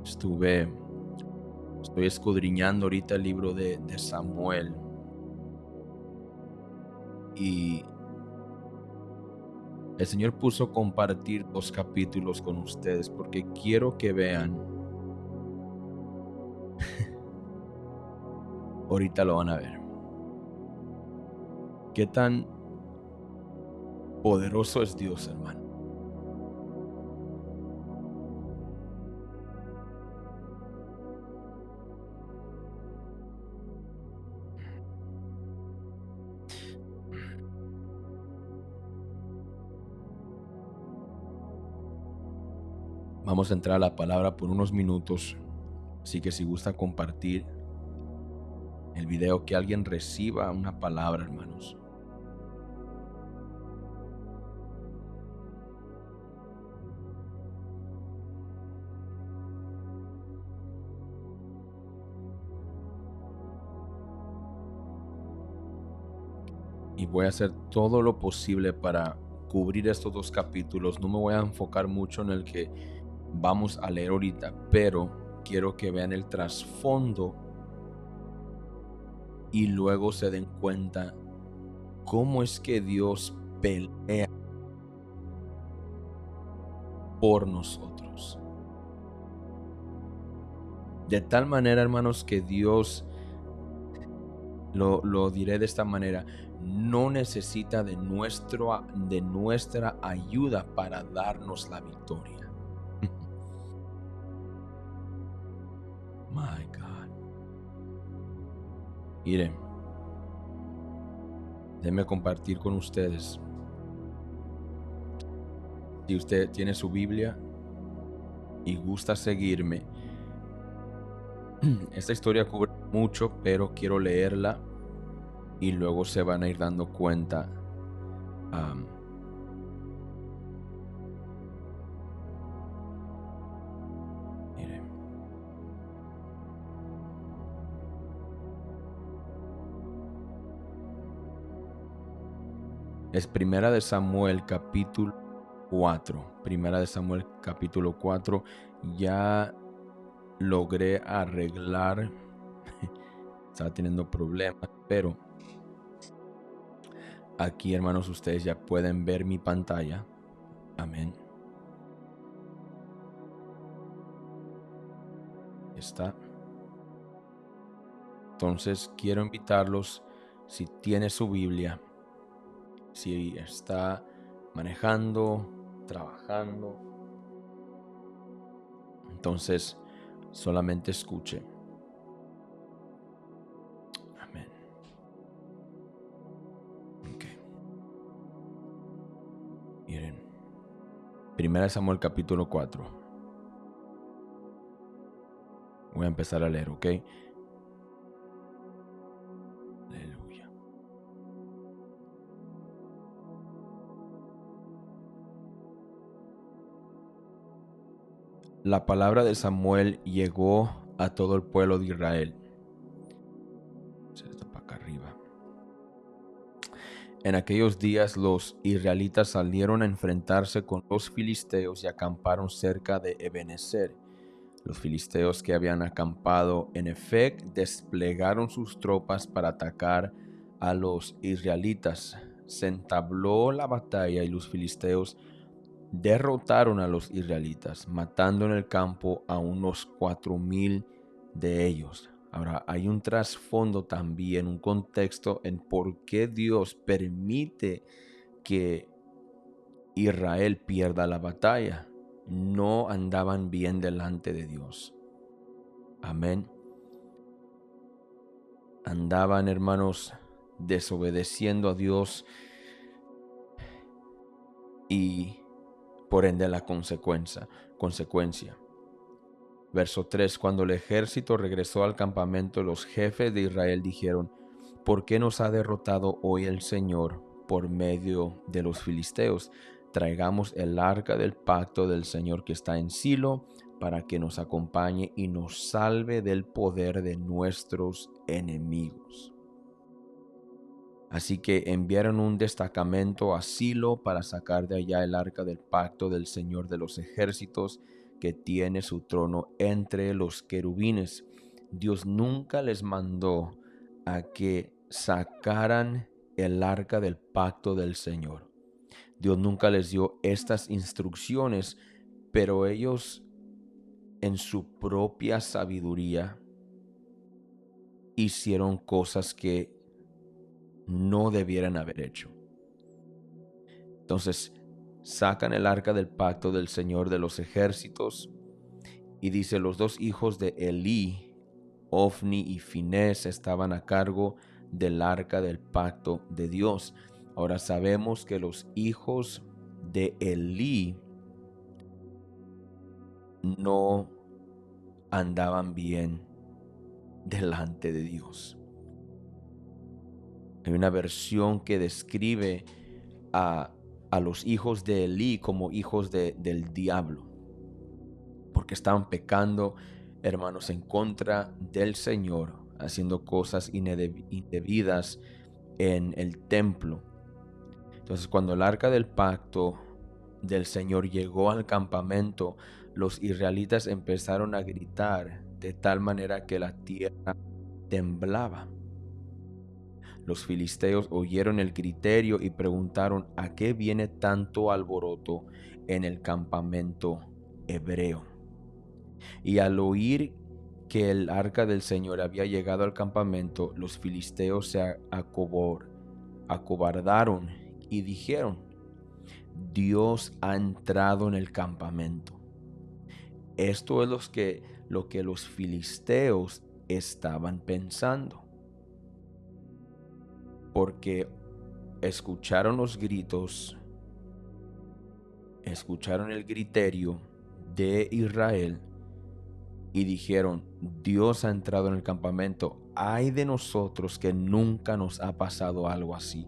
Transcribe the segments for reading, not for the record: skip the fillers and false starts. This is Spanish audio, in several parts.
Estoy escudriñando ahorita el libro de Samuel y el Señor puso compartir 2 capítulos con ustedes porque quiero que vean, ahorita lo van a ver, qué tan poderoso es Dios, hermano. Vamos a entrar a la palabra por unos minutos, así que si gusta compartir el video, que alguien reciba una palabra, hermanos. Y voy a hacer todo lo posible para cubrir estos 2 capítulos. No me voy a enfocar mucho en el que vamos a leer ahorita, pero quiero que vean el trasfondo y luego se den cuenta cómo es que Dios pelea por nosotros. De tal manera, hermanos, que Dios, lo diré de esta manera, no necesita de nuestra ayuda para darnos la victoria. My God. Miren, déjenme compartir con ustedes. Si usted tiene su Biblia y gusta seguirme, esta historia cubre mucho, pero quiero leerla y luego se van a ir dando cuenta. Miren, es Primera de Samuel capítulo 4. Primera de Samuel capítulo 4. Ya logré arreglar. Estaba teniendo problemas, pero aquí, hermanos, ustedes ya pueden ver mi pantalla. Amén. Está. Entonces quiero invitarlos, si tiene su Biblia, si está manejando, trabajando, entonces solamente escuche. Amén. Ok. Miren. Primera de Samuel capítulo 4. Voy a empezar a leer, ¿ok? Aleluya. La palabra de Samuel llegó a todo el pueblo de Israel. Se está para acá arriba. En aquellos días los israelitas salieron a enfrentarse con los filisteos y acamparon cerca de Ebenezer. Los filisteos que habían acampado en Efec desplegaron sus tropas para atacar a los israelitas. Se entabló la batalla y los filisteos derrotaron a los israelitas, matando en el campo a unos 4,000 de ellos. Ahora, hay un trasfondo también, un contexto en por qué Dios permite que Israel pierda la batalla. No andaban bien delante de Dios. Amén. Andaban, hermanos, desobedeciendo a Dios y por ende la consecuencia. Verso 3. Cuando el ejército regresó al campamento, los jefes de Israel dijeron: ¿por qué nos ha derrotado hoy el Señor por medio de los filisteos? Traigamos el arca del pacto del Señor que está en Silo, para que nos acompañe y nos salve del poder de nuestros enemigos. Así que enviaron un destacamento a Silo para sacar de allá el arca del pacto del Señor de los ejércitos, que tiene su trono entre los querubines. Dios nunca les mandó a que sacaran el arca del pacto del Señor. Dios nunca les dio estas instrucciones, pero ellos en su propia sabiduría hicieron cosas que no debieran haber hecho. Entonces sacan el arca del pacto del Señor de los ejércitos y dice: los dos hijos de Elí, Ofni y Finés, estaban a cargo del arca del pacto de Dios. Ahora sabemos que los hijos de Elí no andaban bien delante de Dios. Hay una versión que describe a los hijos de Elí como hijos del diablo, porque estaban pecando, hermanos, en contra del Señor, haciendo cosas indebidas en el templo. Entonces, cuando el arca del pacto del Señor llegó al campamento, los israelitas empezaron a gritar de tal manera que la tierra temblaba. Los filisteos oyeron el griterío y preguntaron: ¿a qué viene tanto alboroto en el campamento hebreo? Y al oír que el arca del Señor había llegado al campamento, los filisteos se acobardaron y dijeron: Dios ha entrado en el campamento. Esto es lo que los filisteos estaban pensando, porque escucharon los gritos, escucharon el griterío de Israel y dijeron: Dios ha entrado en el campamento. Ay de nosotros que nunca nos ha pasado algo así.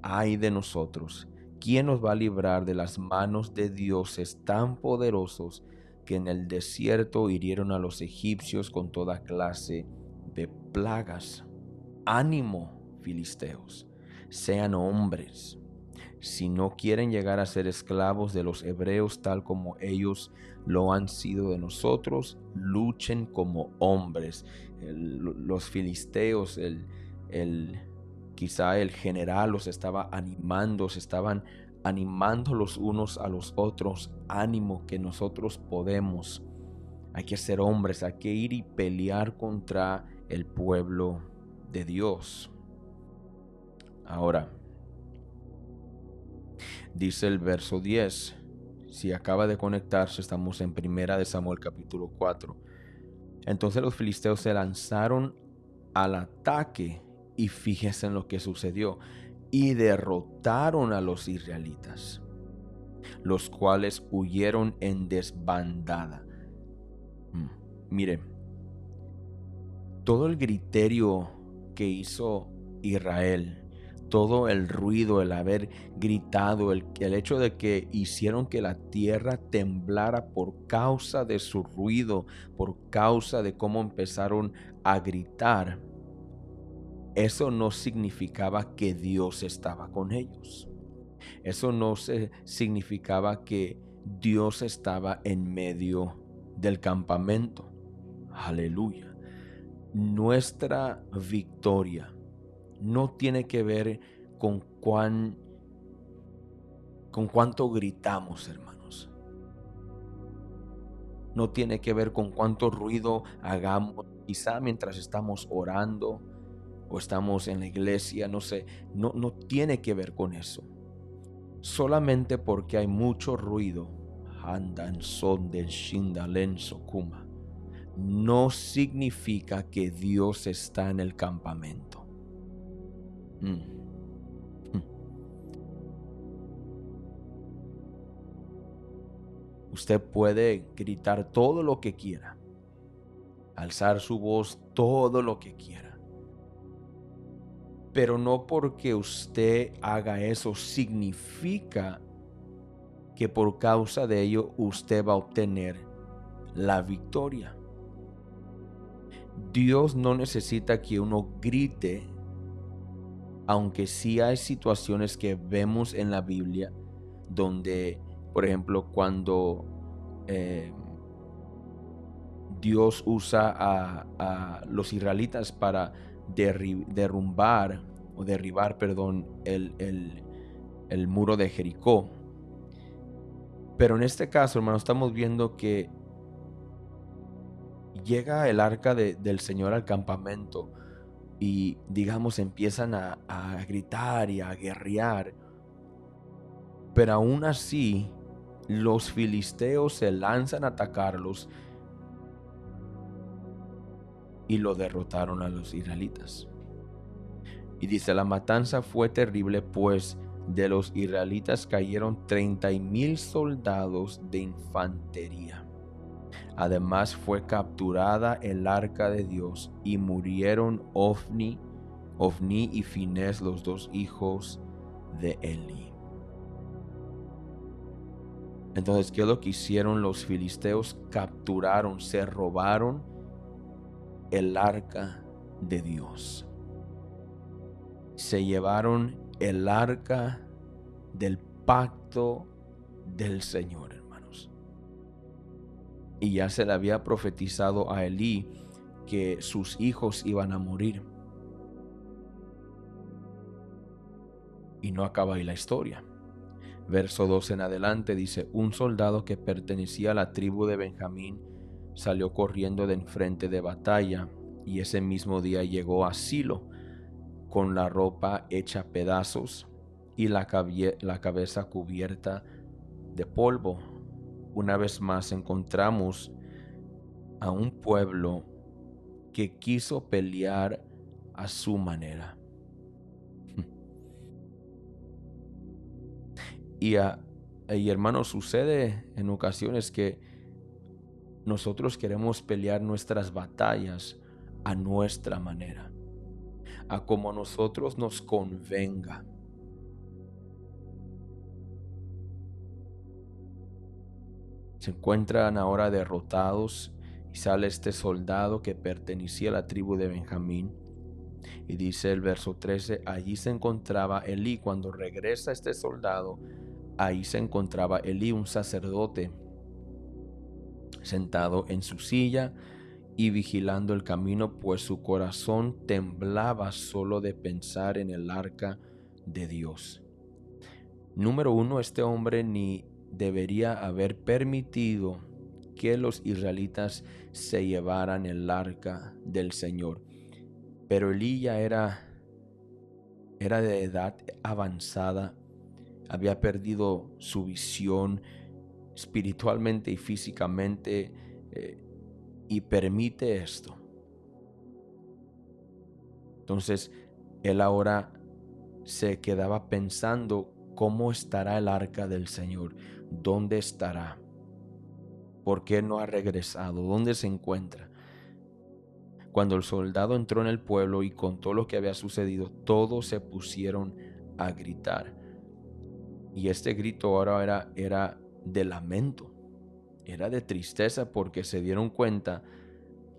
Ay de nosotros. ¿Quién nos va a librar de las manos de dioses tan poderosos que en el desierto hirieron a los egipcios con toda clase de plagas? Ánimo, filisteos, sean hombres. Si no quieren llegar a ser esclavos de los hebreos tal como ellos lo han sido de nosotros, luchen como hombres. Los filisteos, quizá el general los estaba animando, se estaban animando los unos a los otros. Ánimo, que nosotros podemos. Hay que ser hombres, hay que ir y pelear contra el pueblo de Dios. Ahora, dice el verso 10, si acaba de conectarse, estamos en 1 Samuel capítulo 4. Entonces los filisteos se lanzaron al ataque y fíjense en lo que sucedió, y derrotaron a los israelitas, los cuales huyeron en desbandada. Mire, todo el griterío que hizo Israel, todo el ruido, el haber gritado, el hecho de que hicieron que la tierra temblara por causa de su ruido, por causa de cómo empezaron a gritar, eso no significaba que Dios estaba con ellos. Eso no significaba que Dios estaba en medio del campamento. Aleluya. Nuestra victoria no tiene que ver con cuánto gritamos, hermanos. No tiene que ver con cuánto ruido hagamos, quizá mientras estamos orando o estamos en la iglesia, no sé. No tiene que ver con eso. Solamente porque hay mucho ruido, andan son del shindalen sokuma, no significa que Dios está en el campamento. Usted puede gritar todo lo que quiera, alzar su voz todo lo que quiera, pero no porque usted haga eso significa que por causa de ello usted va a obtener la victoria. Dios no necesita que uno grite, aunque sí hay situaciones que vemos en la Biblia donde, por ejemplo, cuando Dios usa a los israelitas para derribar, perdón, el muro de Jericó. Pero en este caso, hermano, estamos viendo que llega el arca del Señor al campamento y, digamos, empiezan a gritar y a guerrear. Pero aún así, los filisteos se lanzan a atacarlos y lo derrotaron a los israelitas. Y dice, la matanza fue terrible, pues de los israelitas cayeron 30,000 soldados de infantería. Además fue capturada el arca de Dios y murieron Ofni y Finés, los dos hijos de Eli. Entonces, ¿qué es lo que hicieron los filisteos? Capturaron, se robaron el arca de Dios. Se llevaron el arca del pacto del Señor, hermanos. Y ya se le había profetizado a Elí que sus hijos iban a morir. Y no acaba ahí la historia. Verso 2 en adelante dice, un soldado que pertenecía a la tribu de Benjamín salió corriendo de enfrente de batalla y ese mismo día llegó a Silo con la ropa hecha pedazos y la cabeza cubierta de polvo. Una vez más encontramos a un pueblo que quiso pelear a su manera. Y hermano, sucede en ocasiones que nosotros queremos pelear nuestras batallas a nuestra manera, a como a nosotros nos convenga. Se encuentran ahora derrotados y sale este soldado que pertenecía a la tribu de Benjamín. Y dice el verso 13, allí se encontraba Elí. Cuando regresa este soldado, ahí se encontraba Elí, un sacerdote, sentado en su silla y vigilando el camino, pues su corazón temblaba solo de pensar en el arca de Dios. Número uno, este hombre ni debería haber permitido que los israelitas se llevaran el arca del Señor. Pero Elí ya era de edad avanzada, había perdido su visión espiritualmente y físicamente, y permite esto. Entonces él ahora se quedaba pensando, ¿cómo estará el arca del Señor? ¿Dónde estará? ¿Por qué no ha regresado? ¿Dónde se encuentra? Cuando el soldado entró en el pueblo y contó lo que había sucedido, todos se pusieron a gritar. Y este grito ahora era de lamento, era de tristeza, porque se dieron cuenta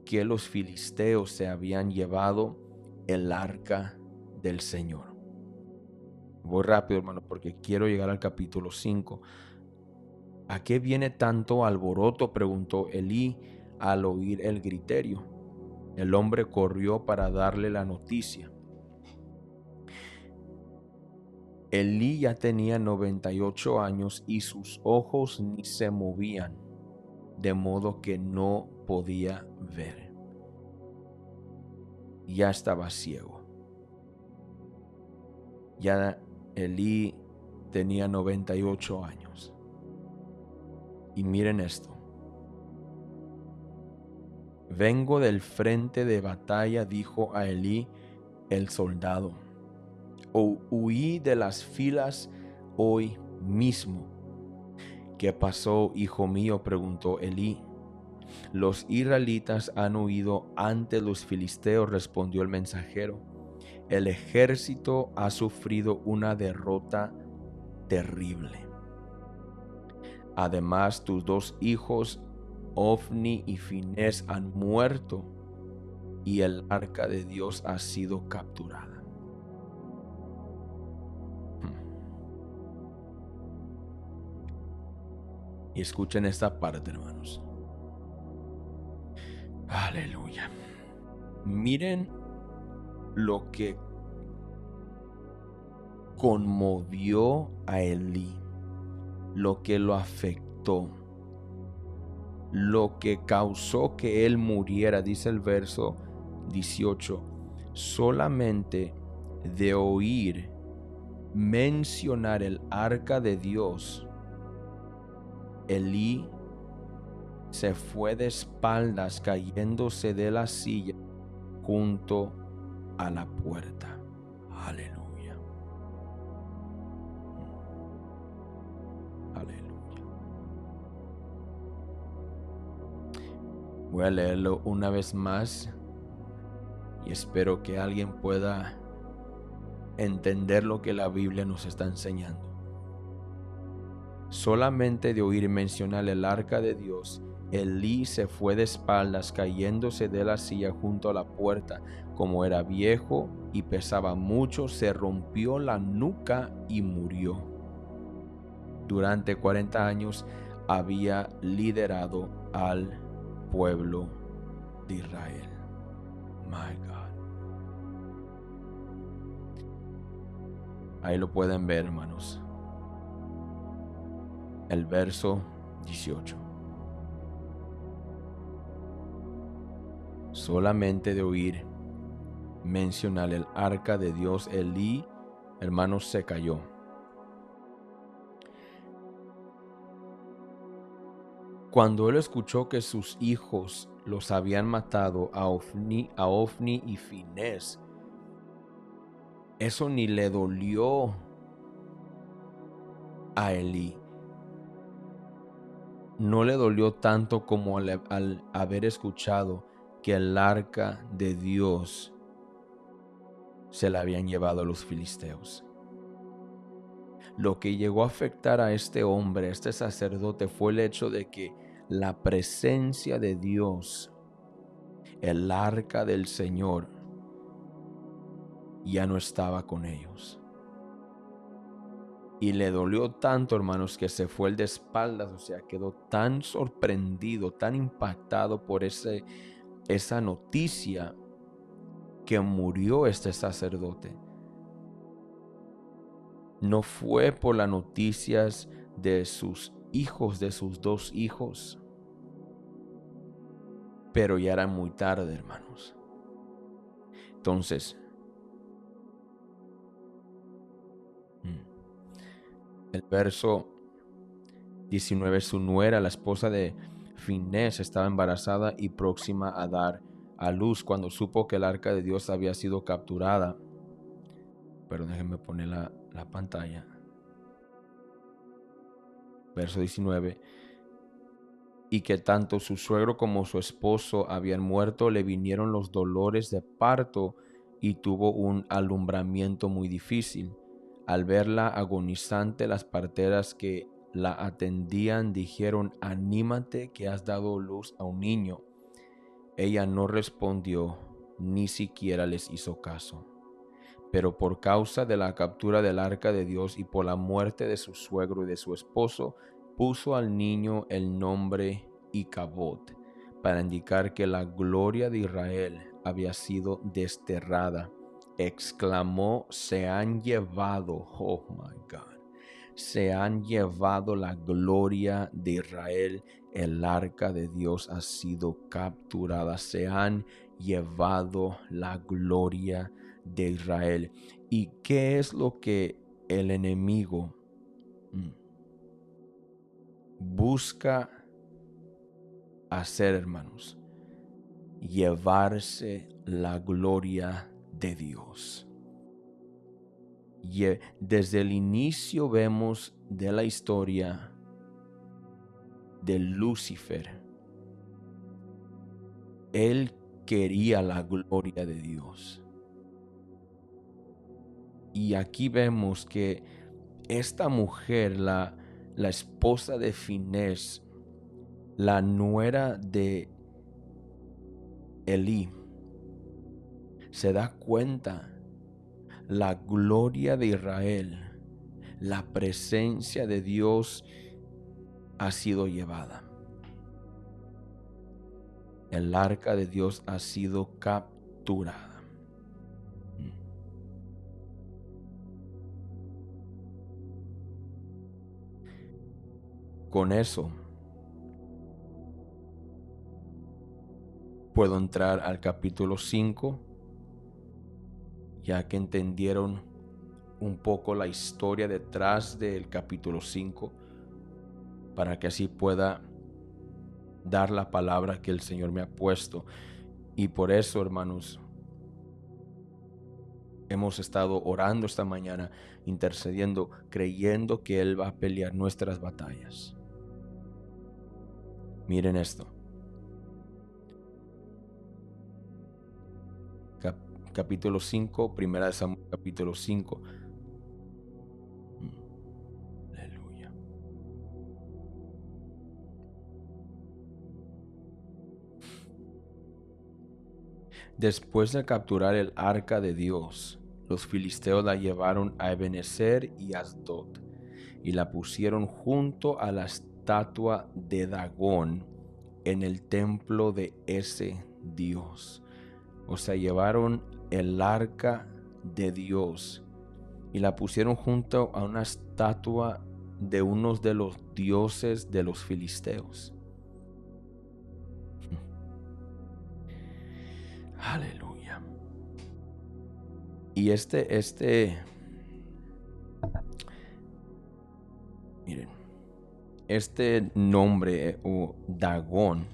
que los filisteos se habían llevado el arca del Señor. Voy rápido, hermano, porque quiero llegar al capítulo 5. ¿A qué viene tanto alboroto?, preguntó Elí al oír el griterío. El hombre corrió para darle la noticia. Elí ya tenía 98 años y sus ojos ni se movían, de modo que no podía ver. Ya estaba ciego. Ya Elí tenía 98 años. Y miren esto. Vengo del frente de batalla, dijo a Elí el soldado. Huí de las filas hoy mismo. ¿Qué pasó, hijo mío?, preguntó Elí. Los israelitas han huido ante los filisteos, respondió el mensajero. El ejército ha sufrido una derrota terrible. Además, tus dos hijos, Ofni y Finés, han muerto y el arca de Dios ha sido capturada. Y escuchen esta parte, hermanos. Aleluya. Miren lo que conmovió a Elí, lo que lo afectó, lo que causó que él muriera. Dice el verso 18, solamente de oír mencionar el arca de Dios, Elí se fue de espaldas, cayéndose de la silla junto a la puerta. Aleluya. Aleluya. Voy a leerlo una vez más y espero que alguien pueda entender lo que la Biblia nos está enseñando. Solamente de oír mencionar el arca de Dios, Elí se fue de espaldas, cayéndose de la silla junto a la puerta. Como era viejo y pesaba mucho, se rompió la nuca y murió. Durante 40 años había liderado al pueblo de Israel. My God. Ahí lo pueden ver, hermanos. El verso 18. Solamente de oír mencionar el arca de Dios, Elí, hermanos, se cayó. Cuando él escuchó que sus hijos los habían matado a Ofni y Finés, eso ni le dolió a Elí. No le dolió tanto como al haber escuchado que el arca de Dios se la habían llevado los filisteos. Lo que llegó a afectar a este hombre, a este sacerdote, fue el hecho de que la presencia de Dios, el arca del Señor, ya no estaba con ellos. Y le dolió tanto, hermanos, que se fue de espaldas, o sea, quedó tan sorprendido, tan impactado por esa noticia, que murió este sacerdote. No fue por las noticias de sus hijos, de sus 2 hijos, pero ya era muy tarde, hermanos. Entonces, el verso 19, su nuera, la esposa de Finés, estaba embarazada y próxima a dar a luz cuando supo que el arca de Dios había sido capturada. Pero déjenme poner la pantalla. Verso 19. Y que tanto su suegro como su esposo habían muerto, le vinieron los dolores de parto y tuvo un alumbramiento muy difícil. Al verla agonizante, las parteras que la atendían dijeron: anímate, que has dado luz a un niño. Ella no respondió, ni siquiera les hizo caso. Pero por causa de la captura del arca de Dios y por la muerte de su suegro y de su esposo, puso al niño el nombre Icabod, para indicar que la gloria de Israel había sido desterrada. Exclamó: se han llevado, oh my God, se han llevado la gloria de Israel. El arca de Dios ha sido capturada. Se han llevado la gloria de Israel. ¿Y qué es lo que el enemigo busca hacer, hermanos? Llevarse la gloria de Dios. Y desde el inicio vemos de la historia de Lucifer. Él quería la gloria de Dios. Y aquí vemos que esta mujer, la esposa de Finés, la nuera de Elí, se da cuenta la gloria de Israel, la presencia de Dios ha sido llevada. el arca de Dios ha sido capturada. Con eso puedo entrar al capítulo 5, ya que entendieron un poco la historia detrás del capítulo 5, para que así pueda dar la palabra que el Señor me ha puesto. Y por eso, hermanos, hemos estado orando esta mañana, intercediendo, creyendo que Él va a pelear nuestras batallas. Miren esto. Capítulo 5, primera de Samuel, capítulo 5. Aleluya. Después de capturar el arca de Dios, los filisteos la llevaron a Ebenezer y Asdod y la pusieron junto a la estatua de Dagón en el templo de ese Dios. O sea, llevaron el arca de Dios y la pusieron junto a una estatua de uno de los dioses de los filisteos. Aleluya. Y miren, este nombre o Dagón,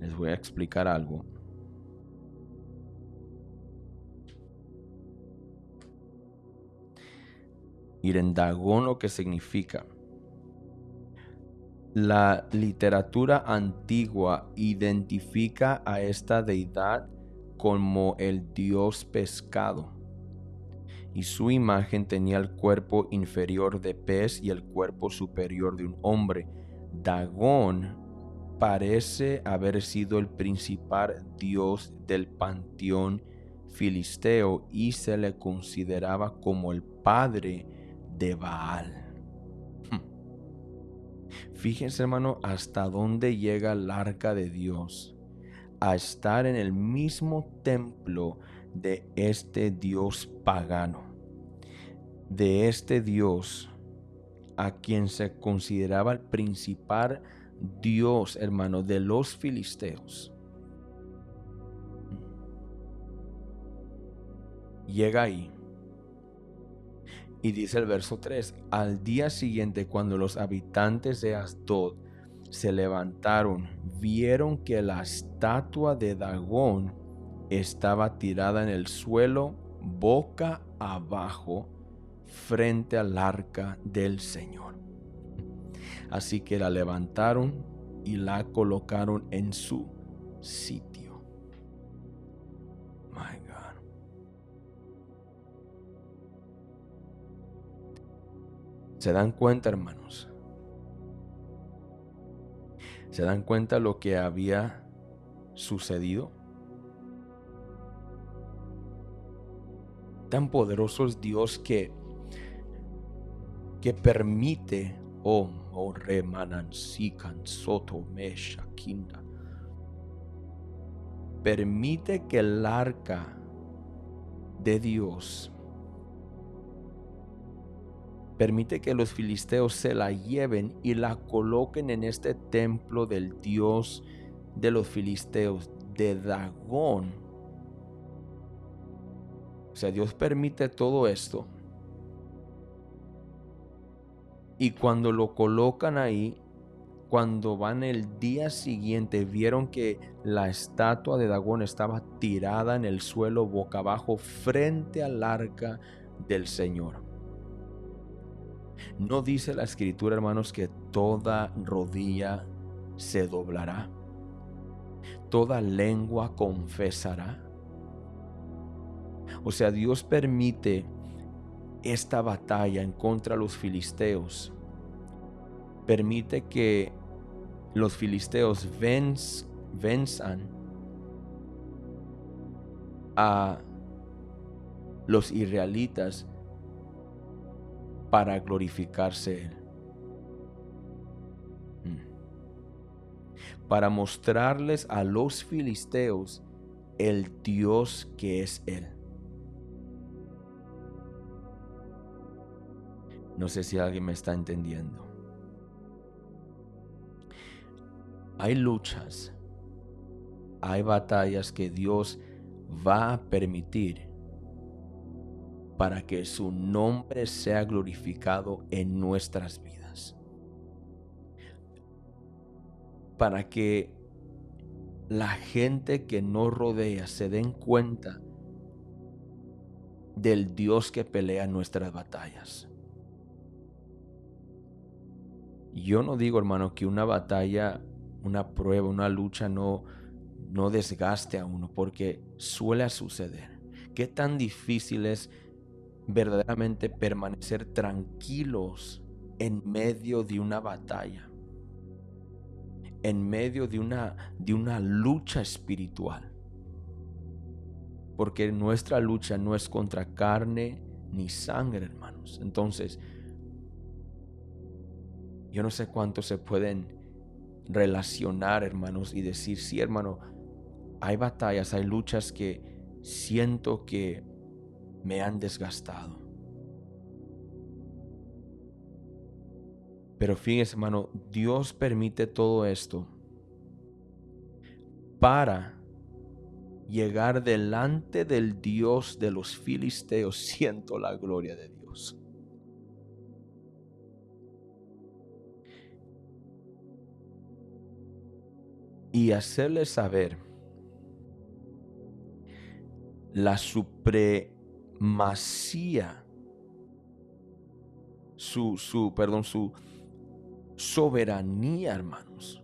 les voy a explicar algo. Miren, Dagón lo que significa. La literatura antigua identifica a esta deidad como el dios pescado, y su imagen tenía el cuerpo inferior de pez y el cuerpo superior de un hombre. Dagón parece haber sido el principal dios del panteón filisteo y se le consideraba como el padre de Baal. Fíjense, hermano, hasta dónde llega el arca de Dios, a estar en el mismo templo de este Dios pagano, de este Dios a quien se consideraba el principal Dios, hermano, de los filisteos. Llega ahí y dice el verso 3: al día siguiente, cuando los habitantes de Asdod se levantaron, vieron que la estatua de Dagón estaba tirada en el suelo boca abajo frente al arca del Señor. Así que la levantaron y la colocaron en su sitio. My God. ¿Se dan cuenta, hermanos? ¿Se dan cuenta lo que había sucedido? Tan poderoso es Dios que permite, permite que el arca de Dios, permite que los filisteos se la lleven y la coloquen en este templo del Dios de los filisteos, de Dagón. O sea, Dios permite todo esto. Y cuando lo colocan ahí, cuando van el día siguiente, vieron que la estatua de Dagón estaba tirada en el suelo boca abajo frente al arca del Señor. ¿No dice la escritura, hermanos, que toda rodilla se doblará? Toda lengua confesará. O sea, Dios permite esta batalla en contra de los filisteos. Permite que los filisteos venzan a los israelitas para glorificarse Él. para mostrarles a los filisteos el Dios que es Él. No sé si alguien me está entendiendo. Hay luchas, hay batallas que Dios va a permitir para que su nombre sea glorificado en nuestras vidas. Para que la gente que nos rodea se den cuenta del Dios que pelea nuestras batallas. Yo no digo, hermano, que una batalla, una prueba, una lucha no desgaste a uno, porque suele suceder. ¿Qué tan difícil es verdaderamente permanecer tranquilos en medio de una batalla, en medio de una lucha espiritual? Porque nuestra lucha no es contra carne ni sangre, hermanos. Entonces, yo no sé cuántos se pueden relacionar, hermanos, y decir, sí, hermano, hay batallas, hay luchas que siento que me han desgastado. Pero fíjense, hermano, Dios permite todo esto para llegar delante del Dios de los filisteos. Siento la gloria de Dios. Y hacerles saber la supremacía, su soberanía, hermanos,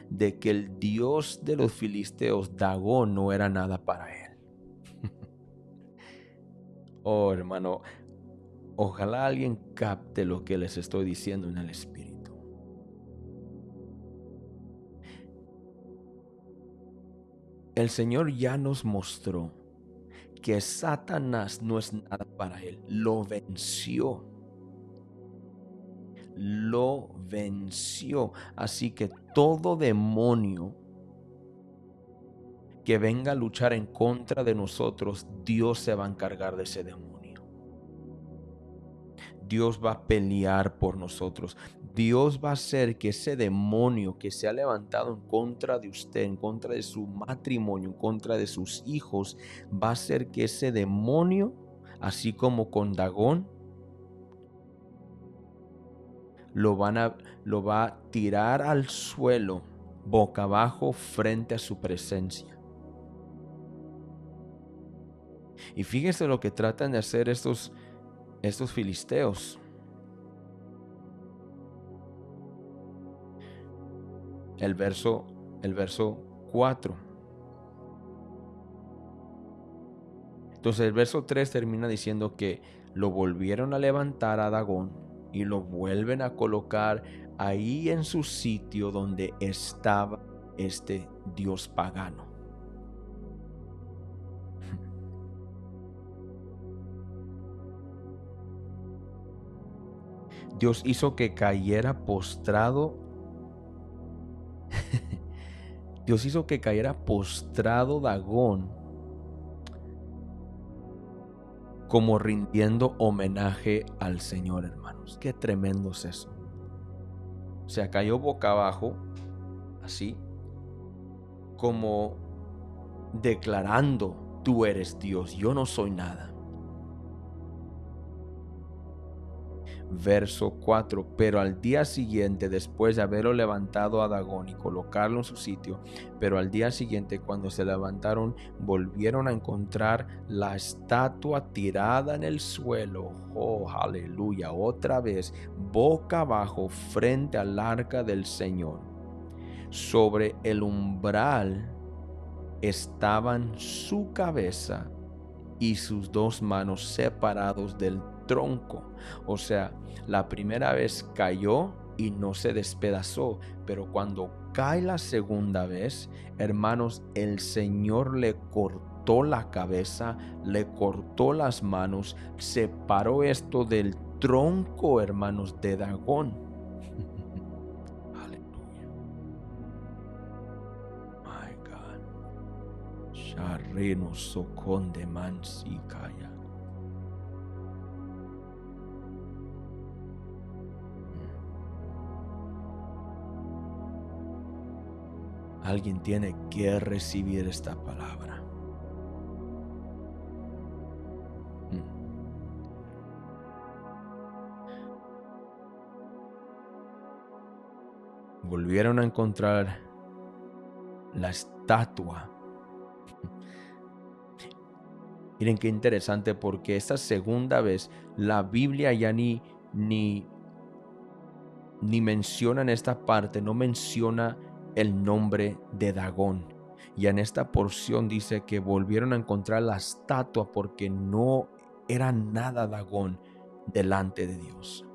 de que el Dios de los filisteos, Dagón, no era nada para él. Oh, hermano, ojalá alguien capte lo que les estoy diciendo en el Espíritu. El Señor ya nos mostró que Satanás no es nada para él. Lo venció. Lo venció. Así que todo demonio que venga a luchar en contra de nosotros, Dios se va a encargar de ese demonio. Dios va a pelear por nosotros. Dios va a hacer que ese demonio que se ha levantado en contra de usted, en contra de su matrimonio, en contra de sus hijos, va a hacer que ese demonio, así como con Dagón, lo va a tirar al suelo, boca abajo, frente a su presencia. Y fíjese lo que tratan de hacer estos filisteos. El verso 4. Entonces el verso 3 termina diciendo que lo volvieron a levantar a Dagón y lo vuelven a colocar ahí en su sitio donde estaba este dios pagano. Dios hizo que cayera postrado. Dios hizo que cayera postrado Dagón, como rindiendo homenaje al Señor, hermanos. Qué tremendo es eso. O sea, cayó boca abajo, así, como declarando: tú eres Dios, yo no soy nada. Verso 4. Pero al día siguiente, después de haberlo levantado a Dagón y colocarlo en su sitio, pero al día siguiente, cuando se levantaron, volvieron a encontrar la estatua tirada en el suelo. Oh, aleluya. Otra vez, boca abajo, frente al arca del Señor. Sobre el umbral estaban su cabeza y sus dos manos separados del tronco. O sea, la primera vez cayó y no se despedazó, pero cuando cae la segunda vez, hermanos, el Señor le cortó la cabeza, le cortó las manos, separó esto del tronco, hermanos, de Dagón. Aleluya. Arreno soconde mansikaya. Alguien tiene que recibir esta palabra. Volvieron a encontrar la estatua. Miren qué interesante, porque esta segunda vez la Biblia ya ni menciona en esta parte, no menciona el nombre de Dagón. Y en esta porción dice que volvieron a encontrar la estatua porque no era nada Dagón delante de Dios.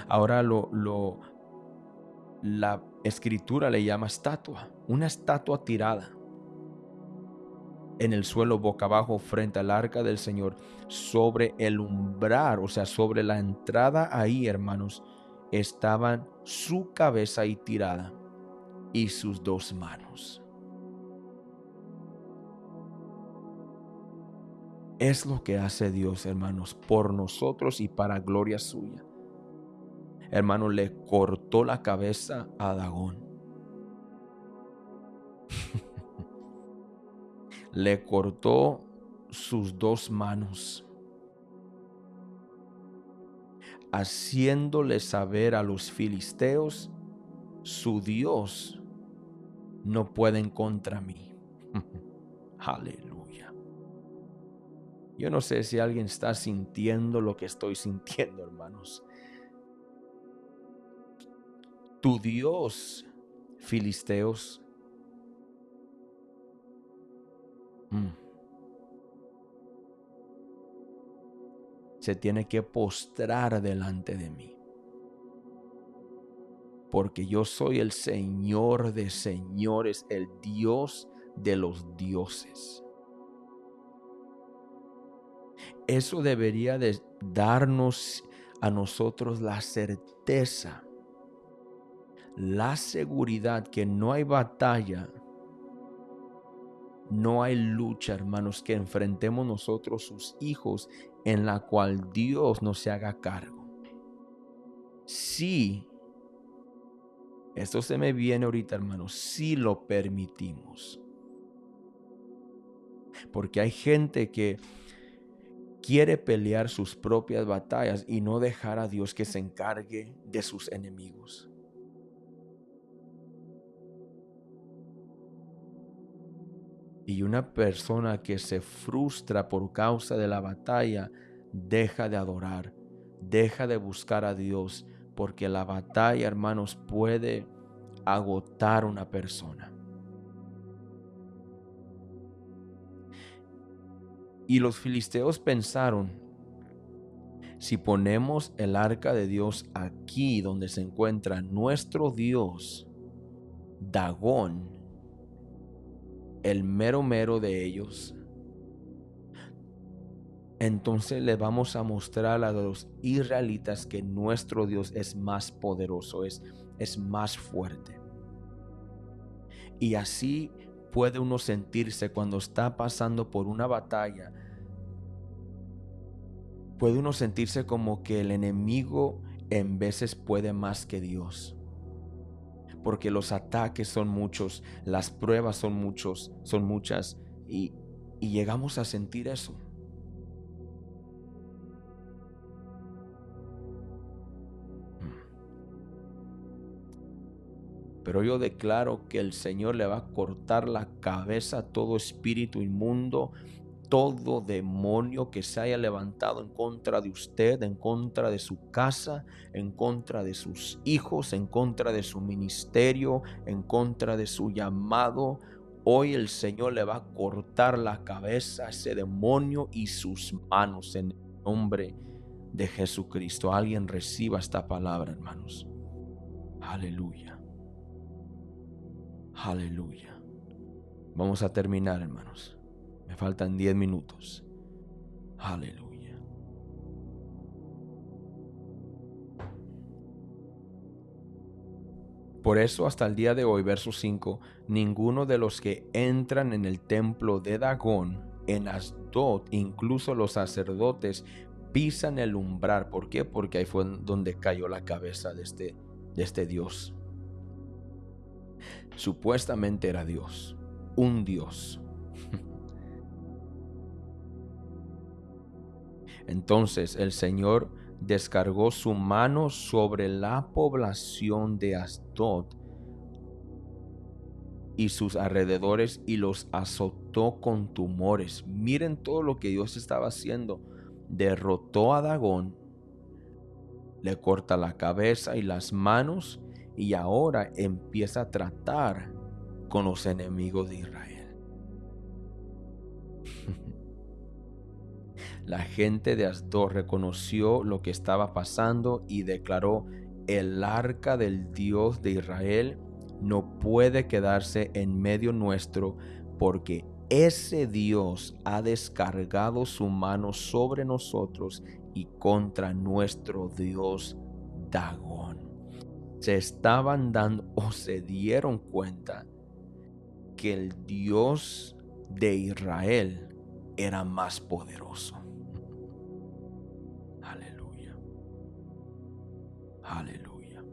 Ahora la escritura le llama estatua, una estatua tirada en el suelo boca abajo frente al arca del Señor, sobre el umbral, o sea, sobre la entrada ahí, hermanos, estaban su cabeza ahí tirada y sus dos manos. Es lo que hace Dios, hermanos, por nosotros y para gloria suya. Hermano, le cortó la cabeza a Dagón. Le cortó sus dos manos, haciéndole saber a los filisteos: su Dios no pueden contra mí. Aleluya. Yo no sé si alguien está sintiendo lo que estoy sintiendo, hermanos. Tu Dios, filisteos, se tiene que postrar delante de mí, porque yo soy el Señor de señores, el Dios de los dioses. Eso debería de darnos a nosotros la certeza, la seguridad que no hay batalla, no hay lucha, hermanos, que enfrentemos nosotros, sus hijos, en la cual Dios no se haga cargo. Sí, esto se me viene ahorita, hermanos, si lo permitimos. Porque hay gente que quiere pelear sus propias batallas y no dejar a Dios que se encargue de sus enemigos. Y una persona que se frustra por causa de la batalla, deja de adorar, deja de buscar a Dios, porque la batalla, hermanos, puede agotar a una persona. Y los filisteos pensaron: si ponemos el arca de Dios aquí donde se encuentra nuestro Dios, Dagón, el mero mero de ellos, entonces le vamos a mostrar a los israelitas que nuestro Dios es más poderoso, es más fuerte. Y así puede uno sentirse cuando está pasando por una batalla. Puede uno sentirse como que el enemigo en veces puede más que Dios. Porque los ataques son muchos, las pruebas son muchas, y llegamos a sentir eso. Pero yo declaro que el Señor le va a cortar la cabeza a todo espíritu inmundo, todo demonio que se haya levantado en contra de usted, en contra de su casa, en contra de sus hijos, en contra de su ministerio, en contra de su llamado. Hoy el Señor le va a cortar la cabeza a ese demonio y sus manos en el nombre de Jesucristo. Alguien reciba esta palabra, hermanos. Aleluya. Aleluya. Vamos a terminar, hermanos. Me faltan 10 minutos. Aleluya. Por eso hasta el día de hoy, verso 5, ninguno de los que entran en el templo de Dagón en Asdod, incluso los sacerdotes, pisan el umbral. ¿Por qué? Porque ahí fue donde cayó la cabeza de este dios. Supuestamente era Dios, un Dios. Entonces el Señor descargó su mano sobre la población de Asdod y sus alrededores y los azotó con tumores. Miren todo lo que Dios estaba haciendo. Derrotó a Dagón, le corta la cabeza y las manos, y ahora empieza a tratar con los enemigos de Israel. La gente de Asdod reconoció lo que estaba pasando y declaró: el arca del Dios de Israel no puede quedarse en medio nuestro, porque ese Dios ha descargado su mano sobre nosotros y contra nuestro Dios Dagón. Se estaban dando o se dieron cuenta que el Dios de Israel era más poderoso. Aleluya. Aleluya.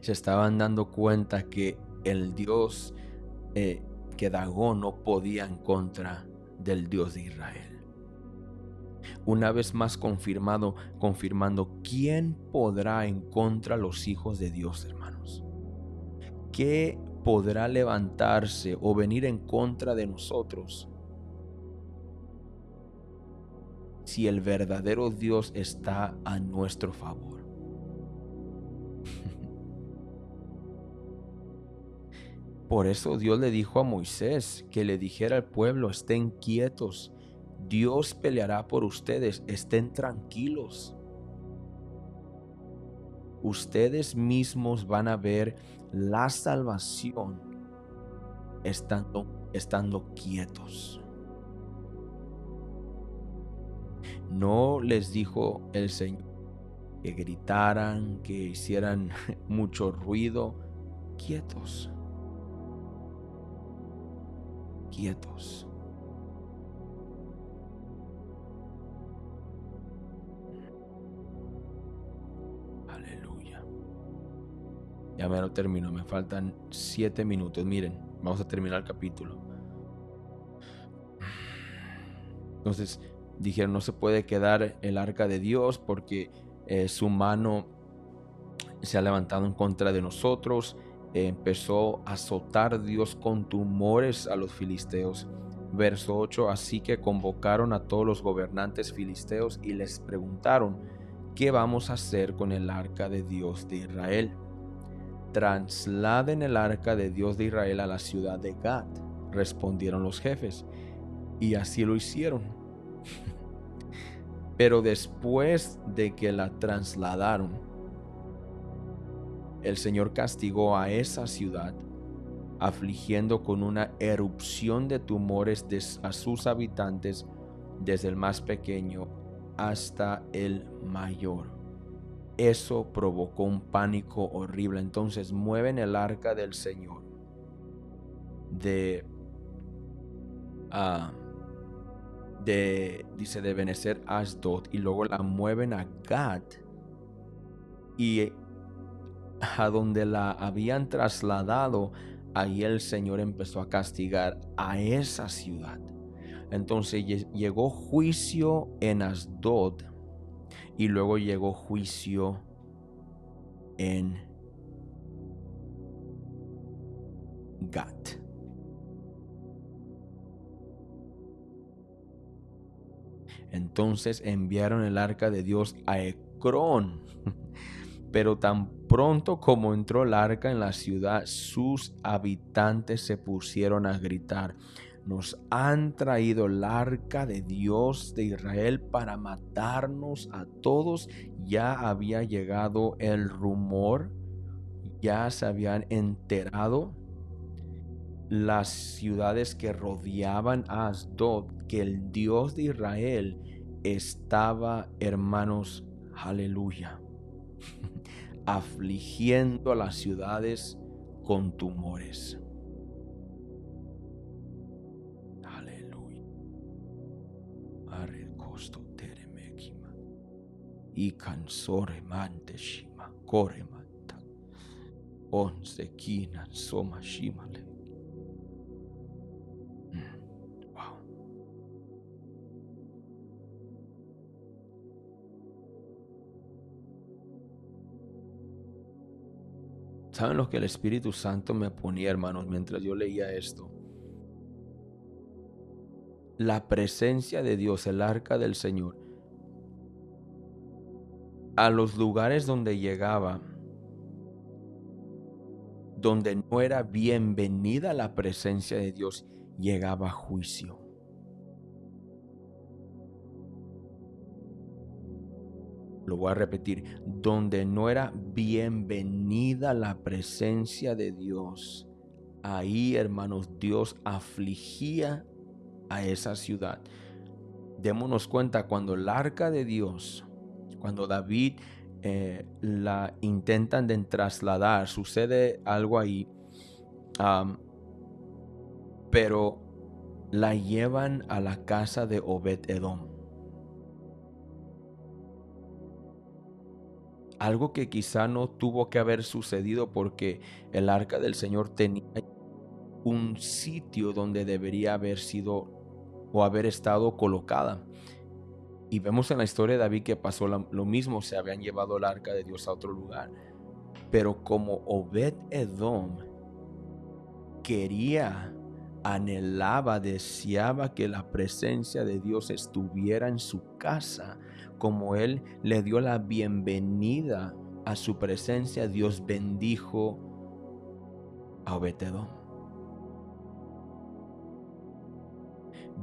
Se estaban dando cuenta que el Dios que Dagón no podía en contra del Dios de Israel. Una vez más confirmando quién podrá en contra los hijos de Dios, hermanos. ¿Qué podrá levantarse o venir en contra de nosotros si el verdadero Dios está a nuestro favor? Por eso Dios le dijo a Moisés que le dijera al pueblo: estén quietos, Dios peleará por ustedes, estén tranquilos. Ustedes mismos van a ver la salvación estando quietos. No les dijo el Señor que gritaran, que hicieran mucho ruido. Quietos. Quietos. Aleluya. Ya me lo termino, me faltan 7 minutos. Miren, vamos a terminar el capítulo. Entonces dijeron: no se puede quedar el arca de Dios porque su mano se ha levantado en contra de nosotros. Empezó a azotar Dios con tumores a los filisteos. Verso 8: así que convocaron a todos los gobernantes filisteos y les preguntaron: ¿qué vamos a hacer con el arca de Dios de Israel? Trasladen el arca de Dios de Israel a la ciudad de Gat, respondieron los jefes, y así lo hicieron. Pero después de que la trasladaron, el Señor castigó a esa ciudad, afligiendo con una erupción de tumores a sus habitantes, desde el más pequeño hasta el mayor. Eso provocó un pánico horrible. Entonces mueven el arca del Señor dice de Ebenezer Asdod, y luego la mueven a Gat, y a donde la habían trasladado, ahí el Señor empezó a castigar a esa ciudad. Entonces llegó juicio en Asdod y luego llegó juicio en Gat. Entonces enviaron el arca de Dios a Ecrón. Pero tan pronto como entró el arca en la ciudad, sus habitantes se pusieron a gritar: nos han traído el arca de Dios de Israel para matarnos a todos. Ya había llegado el rumor, ya se habían enterado las ciudades que rodeaban a Asdod que el Dios de Israel estaba, hermanos, aleluya, afligiendo a las ciudades con tumores. Aleluya. Are costo teremekima. Y cansore mante shima kore manta. Once kina soma shimale. Wow. ¿Saben lo que el Espíritu Santo me ponía, hermanos, mientras yo leía esto? La presencia de Dios, el arca del Señor, a los lugares donde llegaba, donde no era bienvenida la presencia de Dios, llegaba juicio. Lo voy a repetir, donde no era bienvenida la presencia de Dios, ahí, hermanos, Dios afligía a esa ciudad. Démonos cuenta, cuando el arca de Dios, cuando David la intentan de trasladar, sucede algo ahí, pero la llevan a la casa de Obed-Edom. Algo que quizá no tuvo que haber sucedido, porque el arca del Señor tenía un sitio donde debería haber sido o haber estado colocada. Y vemos en la historia de David que pasó lo mismo, se habían llevado el arca de Dios a otro lugar. Pero como Obed-Edom quería, anhelaba, deseaba que la presencia de Dios estuviera en su casa, como él le dio la bienvenida a su presencia, Dios bendijo a Obed-Edom.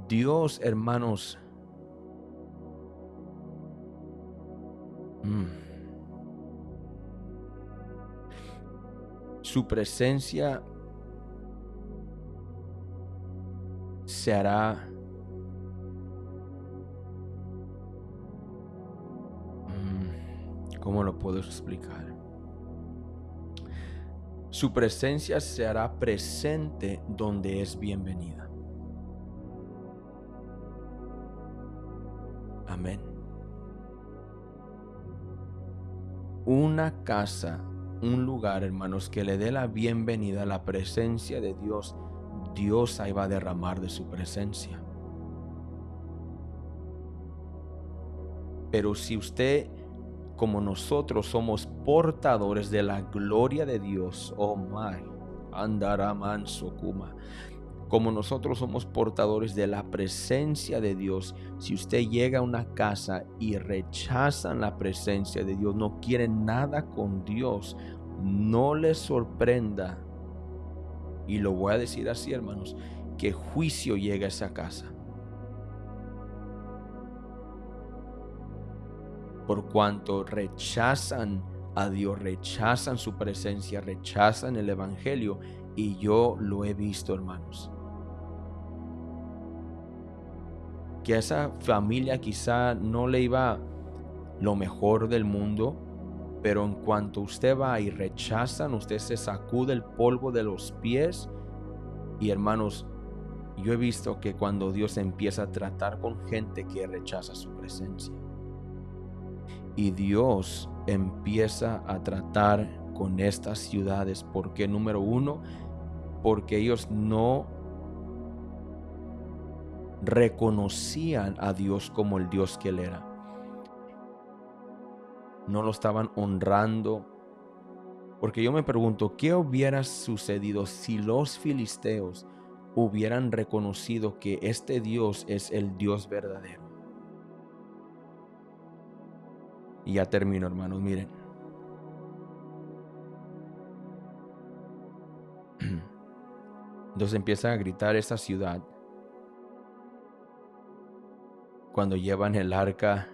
Dios, hermanos, su presencia se hará ¿cómo lo puedo explicar? Su presencia se hará presente donde es bienvenida. Amén. Una casa, un lugar, hermanos, que le dé la bienvenida a la presencia de Dios, Dios ahí va a derramar de su presencia. Pero si usted, como nosotros, somos portadores de la gloria de Dios, oh my, andaraman sokuma, como nosotros somos portadores de la presencia de Dios, si usted llega a una casa y rechazan la presencia de Dios, no quieren nada con Dios, no les sorprenda, y lo voy a decir así, hermanos, que juicio llega a esa casa. Por cuanto rechazan a Dios, rechazan su presencia, rechazan el evangelio, y yo lo he visto, hermanos. Que a esa familia quizá no le iba lo mejor del mundo, pero en cuanto usted va y rechazan, usted se sacude el polvo de los pies. Y hermanos, yo he visto que cuando Dios empieza a tratar con gente que rechaza su presencia, y Dios empieza a tratar con estas ciudades, porque número uno, porque ellos no reconocían a Dios como el Dios que Él era. No lo estaban honrando. Porque yo me pregunto, ¿qué hubiera sucedido si los filisteos hubieran reconocido que este Dios es el Dios verdadero? Y ya termino, hermanos, miren. Entonces empiezan a gritar esta ciudad cuando llevan el arca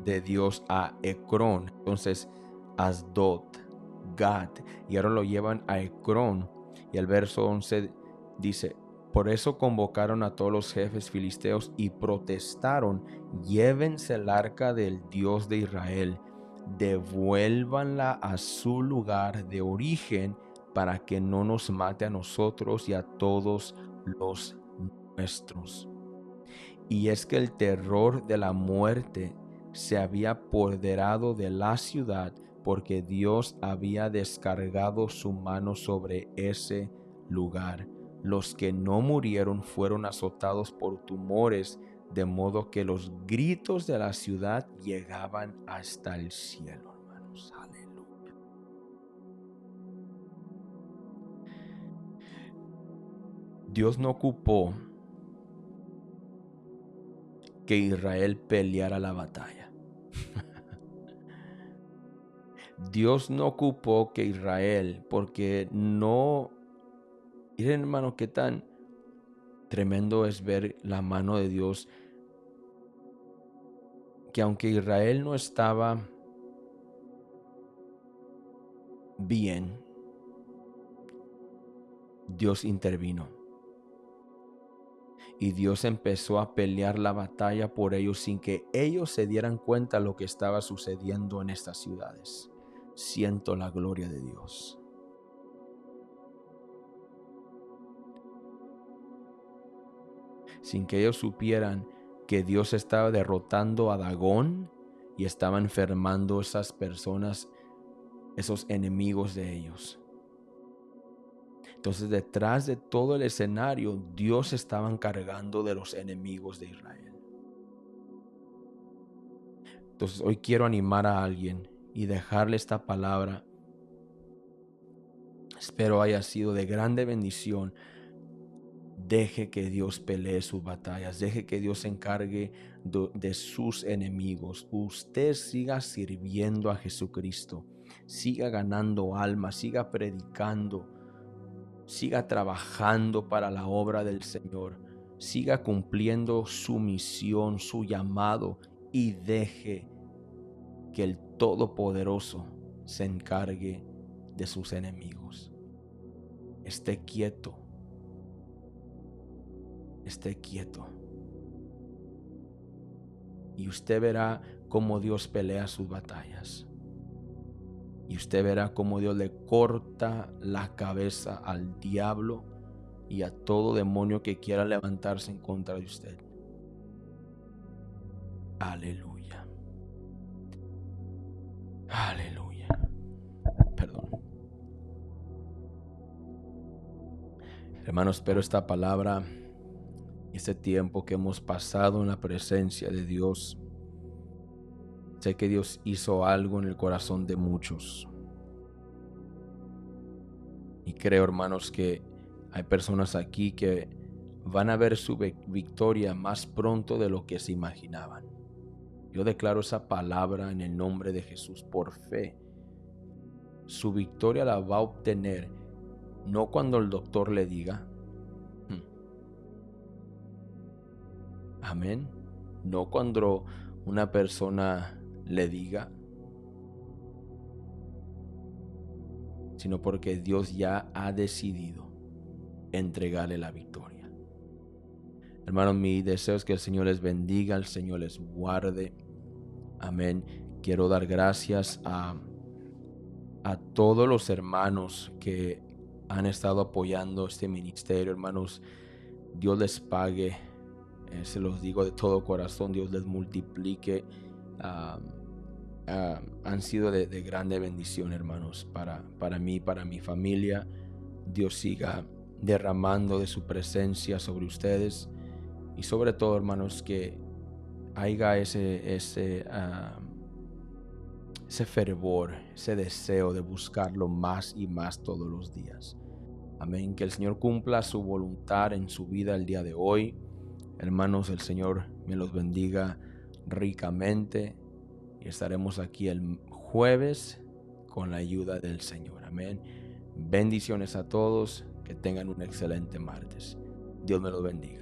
de Dios a Ecrón. Entonces Asdod, Gad, y ahora lo llevan a Ecrón. Y el verso 11 dice: por eso convocaron a todos los jefes filisteos y protestaron: llévense el arca del Dios de Israel. devuélvanla a su lugar de origen para que no nos mate a nosotros y a todos los nuestros. Y es que el terror de la muerte se había apoderado de la ciudad porque Dios había descargado su mano sobre ese lugar. Los que no murieron fueron azotados por tumores, de modo que los gritos de la ciudad llegaban hasta el cielo, hermanos. Aleluya. Dios no ocupó que Israel peleara la batalla. Dios no ocupó que Israel, porque no... Miren, hermano, qué tan tremendo es ver la mano de Dios, que aunque Israel no estaba bien, Dios intervino. Y Dios empezó a pelear la batalla por ellos sin que ellos se dieran cuenta de lo que estaba sucediendo en estas ciudades. Siento la gloria de Dios. Sin que ellos supieran que Dios estaba derrotando a Dagón y estaba enfermando a esas personas, esos enemigos de ellos. Entonces, detrás de todo el escenario, Dios estaba encargando de los enemigos de Israel. Entonces, hoy quiero animar a alguien y dejarle esta palabra. Espero haya sido de grande bendición. Deje que Dios pelee sus batallas. Deje que Dios se encargue de sus enemigos. Usted siga sirviendo a Jesucristo. Siga ganando almas. Siga predicando. Siga trabajando para la obra del Señor. Siga cumpliendo su misión, su llamado. Y deje que el Todopoderoso se encargue de sus enemigos. Esté quieto. Esté quieto. Y usted verá cómo Dios pelea sus batallas. Y usted verá cómo Dios le corta la cabeza al diablo y a todo demonio que quiera levantarse en contra de usted. Aleluya. Aleluya. Perdón. Hermanos, espero esta palabra, este tiempo que hemos pasado en la presencia de Dios. Sé que Dios hizo algo en el corazón de muchos. Y creo, hermanos, que hay personas aquí que van a ver su victoria más pronto de lo que se imaginaban. Yo declaro esa palabra en el nombre de Jesús por fe. Su victoria la va a obtener no cuando el doctor le diga. Amén. No cuando una persona le diga, sino porque Dios ya ha decidido entregarle la victoria. Hermanos, mi deseo es que el Señor les bendiga, el Señor les guarde. Amén. Quiero dar gracias a todos los hermanos que han estado apoyando este ministerio. Hermanos, Dios les pague. Se los digo de todo corazón, Dios les multiplique. Han sido de grande bendición, hermanos, para mí, para mi familia. Dios siga derramando de su presencia sobre ustedes. Y sobre todo, hermanos, que haya ese fervor, ese deseo de buscarlo más y más todos los días. Amén. Que el Señor cumpla su voluntad en su vida el día de hoy. Hermanos, el Señor me los bendiga ricamente y estaremos aquí el jueves con la ayuda del Señor. Amén. Bendiciones a todos, que tengan un excelente martes. Dios me los bendiga.